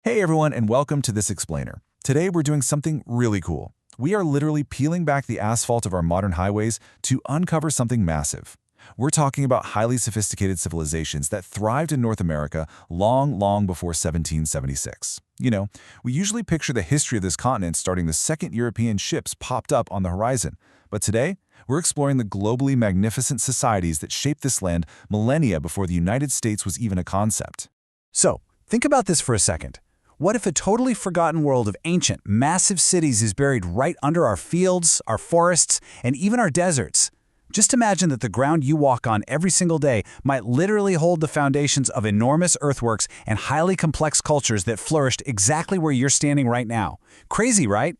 Hey everyone, and welcome to This Explainer. Today we're doing something really cool. We are literally peeling back the asphalt of our modern highways to uncover something massive. We're talking about highly sophisticated civilizations that thrived in North America long before 1776. We usually picture the history of this continent starting the second European ships popped up on the horizon. But today, we're exploring the globally magnificent societies that shaped this land millennia before the United States was even a concept. So, think about this for a second. What if a totally forgotten world of ancient, massive cities is buried right under our fields, our forests, and even our deserts? Just imagine that the ground you walk on every single day might literally hold the foundations of enormous earthworks and highly complex cultures that flourished exactly where you're standing right now. Crazy, right?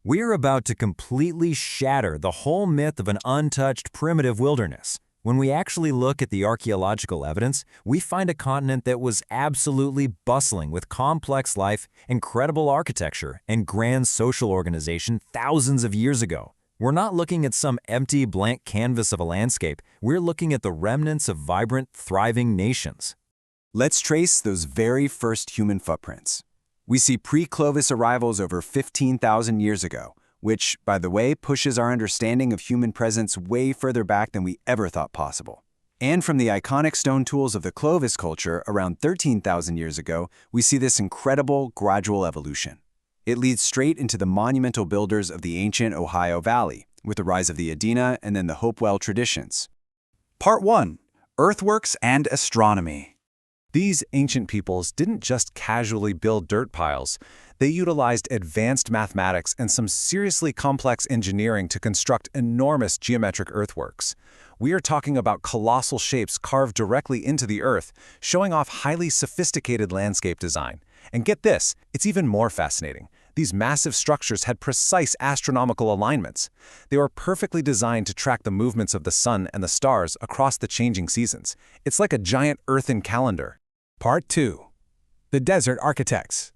We're about to completely shatter the whole myth of an untouched primitive wilderness. When we actually look at the archaeological evidence, we find a continent that was absolutely bustling with complex life, incredible architecture, and grand social organization thousands of years ago. We're not looking at some empty, blank canvas of a landscape. We're looking at the remnants of vibrant, thriving nations. Let's trace those very first human footprints. We see pre-Clovis arrivals over 15,000 years ago, which, by the way, pushes our understanding of human presence way further back than we ever thought possible. And from the iconic stone tools of the Clovis culture around 13,000 years ago, we see this incredible, gradual evolution. It leads straight into the monumental builders of the ancient Ohio Valley, with the rise of the Adena and then the Hopewell traditions. Part 1. Earthworks and Astronomy. These ancient peoples didn't just casually build dirt piles. They utilized advanced mathematics and some seriously complex engineering to construct enormous geometric earthworks. We are talking about colossal shapes carved directly into the earth, showing off highly sophisticated landscape design. And get this, it's even more fascinating. These massive structures had precise astronomical alignments. They were perfectly designed to track the movements of the sun and the stars across the changing seasons. It's like a giant earthen calendar. Part 2. The Desert Architects.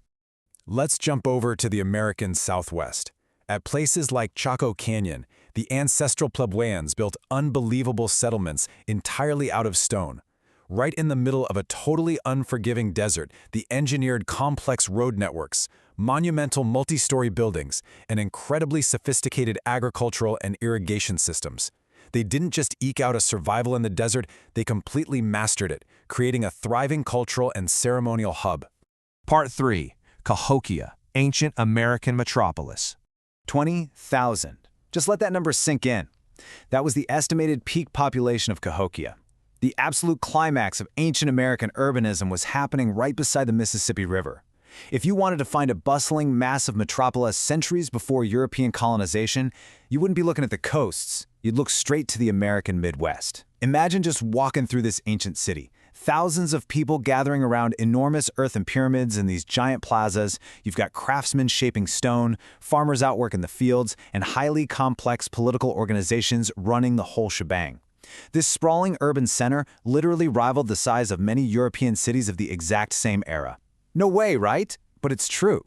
Let's jump over to the American Southwest. At places like Chaco Canyon, the Ancestral Puebloans built unbelievable settlements entirely out of stone. Right in the middle of a totally unforgiving desert, the engineered complex road networks, monumental multi-story buildings, and incredibly sophisticated agricultural and irrigation systems. They didn't just eke out a survival in the desert, they completely mastered it, creating a thriving cultural and ceremonial hub. Part 3. Cahokia, Ancient American Metropolis. 20,000. Just let that number sink in. That was the estimated peak population of Cahokia. The absolute climax of ancient American urbanism was happening right beside the Mississippi River. If you wanted to find a bustling, massive metropolis centuries before European colonization, you wouldn't be looking at the coasts. You'd look straight to the American Midwest. Imagine just walking through this ancient city. Thousands of people gathering around enormous earthen pyramids in these giant plazas. You've got craftsmen shaping stone, farmers out working the fields, and highly complex political organizations running the whole shebang. This sprawling urban center literally rivaled the size of many European cities of the exact same era. No way, right? But it's true.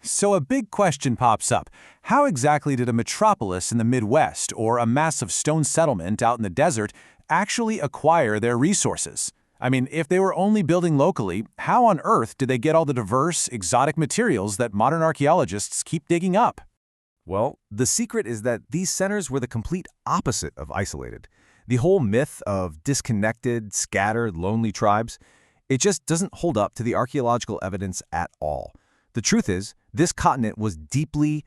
So a big question pops up. How exactly did a metropolis in the Midwest or a massive stone settlement out in the desert actually acquire their resources? I mean, if they were only building locally, how on earth did they get all the diverse, exotic materials that modern archaeologists keep digging up? Well, the secret is that these centers were the complete opposite of isolated. The whole myth of disconnected, scattered, lonely tribes, it just doesn't hold up to the archaeological evidence at all. The truth is, this continent was deeply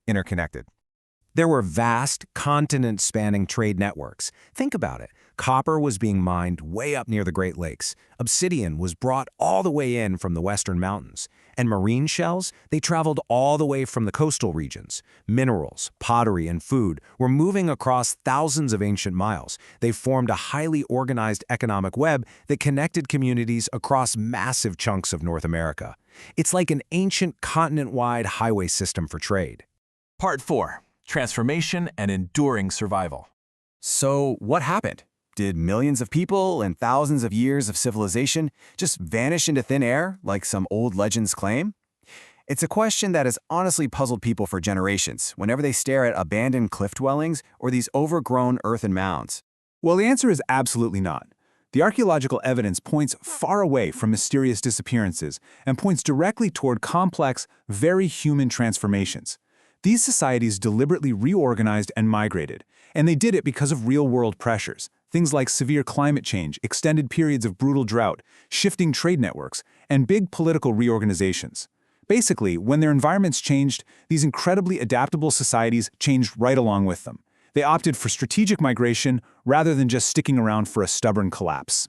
interconnected. There were vast, continent-spanning trade networks. Think about it. Copper was being mined way up near the Great Lakes. Obsidian was brought all the way in from the western mountains. And marine shells, they traveled all the way from the coastal regions. Minerals, pottery, and food were moving across thousands of ancient miles. They formed a highly organized economic web that connected communities across massive chunks of North America. It's like an ancient continent-wide highway system for trade. Part 4. Transformation and Enduring Survival. So, what happened? Did millions of people and thousands of years of civilization just vanish into thin air, like some old legends claim? It's a question that has honestly puzzled people for generations whenever they stare at abandoned cliff dwellings or these overgrown earthen mounds. Well, the answer is absolutely not. The archaeological evidence points far away from mysterious disappearances and points directly toward complex, very human transformations. These societies deliberately reorganized and migrated, and they did it because of real-world pressures, things like severe climate change, extended periods of brutal drought, shifting trade networks, and big political reorganizations. Basically, when their environments changed, these incredibly adaptable societies changed right along with them. They opted for strategic migration rather than just sticking around for a stubborn collapse.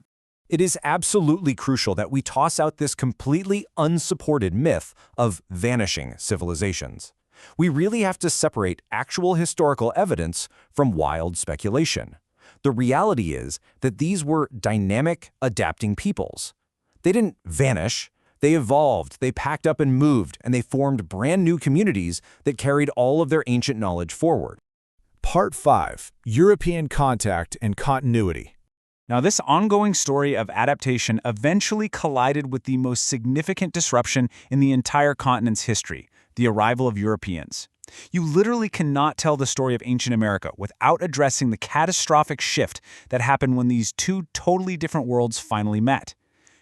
It is absolutely crucial that we toss out this completely unsupported myth of vanishing civilizations. We really have to separate actual historical evidence from wild speculation. The reality is that these were dynamic, adapting peoples. They didn't vanish. They evolved, they packed up and moved, and they formed brand new communities that carried all of their ancient knowledge forward. Part 5. European Contact and Continuity. Now, this ongoing story of adaptation eventually collided with the most significant disruption in the entire continent's history, the arrival of Europeans. You literally cannot tell the story of ancient America without addressing the catastrophic shift that happened when these two totally different worlds finally met.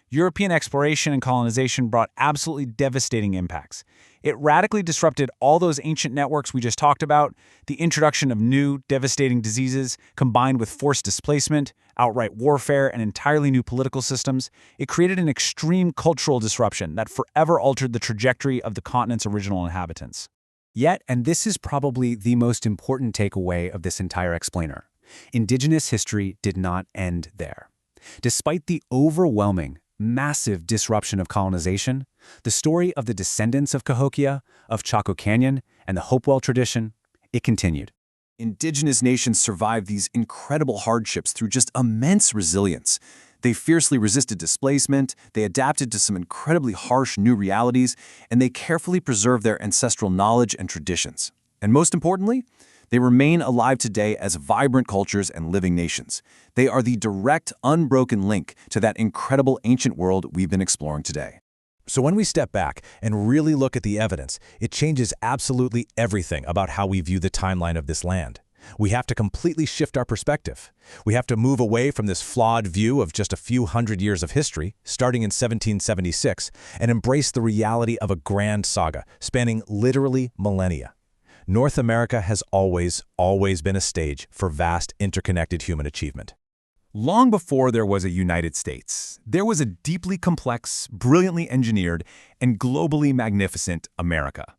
European exploration and colonization brought absolutely devastating impacts. It radically disrupted all those ancient networks we just talked about, the introduction of new, devastating diseases, combined with forced displacement, outright warfare, and entirely new political systems. It created an extreme cultural disruption that forever altered the trajectory of the continent's original inhabitants. Yet, and this is probably the most important takeaway of this entire explainer, Indigenous history did not end there. Despite the overwhelming, massive disruption of colonization, the story of the descendants of Cahokia, of Chaco Canyon, and the Hopewell tradition, it continued. Indigenous nations survived these incredible hardships through just immense resilience. They fiercely resisted displacement, they adapted to some incredibly harsh new realities, and they carefully preserved their ancestral knowledge and traditions. And most importantly, they remain alive today as vibrant cultures and living nations. They are the direct, unbroken link to that incredible ancient world we've been exploring today. So when we step back and really look at the evidence, it changes absolutely everything about how we view the timeline of this land. We have to completely shift our perspective. We have to move away from this flawed view of just a few hundred years of history, starting in 1776, and embrace the reality of a grand saga spanning literally millennia. North America has always been a stage for vast interconnected human achievement. Long before there was a United States, there was a deeply complex, brilliantly engineered, and globally magnificent America.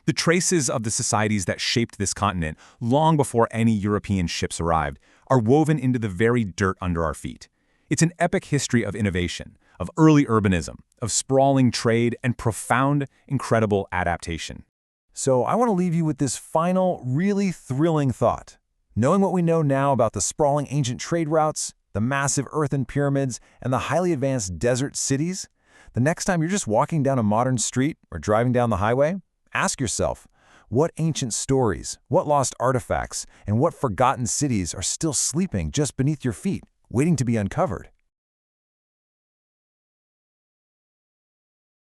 The traces of the societies that shaped this continent long before any European ships arrived are woven into the very dirt under our feet. It's an epic history of innovation, of early urbanism, of sprawling trade, and profound, incredible adaptation. So I want to leave you with this final, really thrilling thought. Knowing what we know now about the sprawling ancient trade routes, the massive earthen pyramids, and the highly advanced desert cities, the next time you're just walking down a modern street or driving down the highway, ask yourself, what ancient stories, what lost artifacts, and what forgotten cities are still sleeping just beneath your feet, waiting to be uncovered?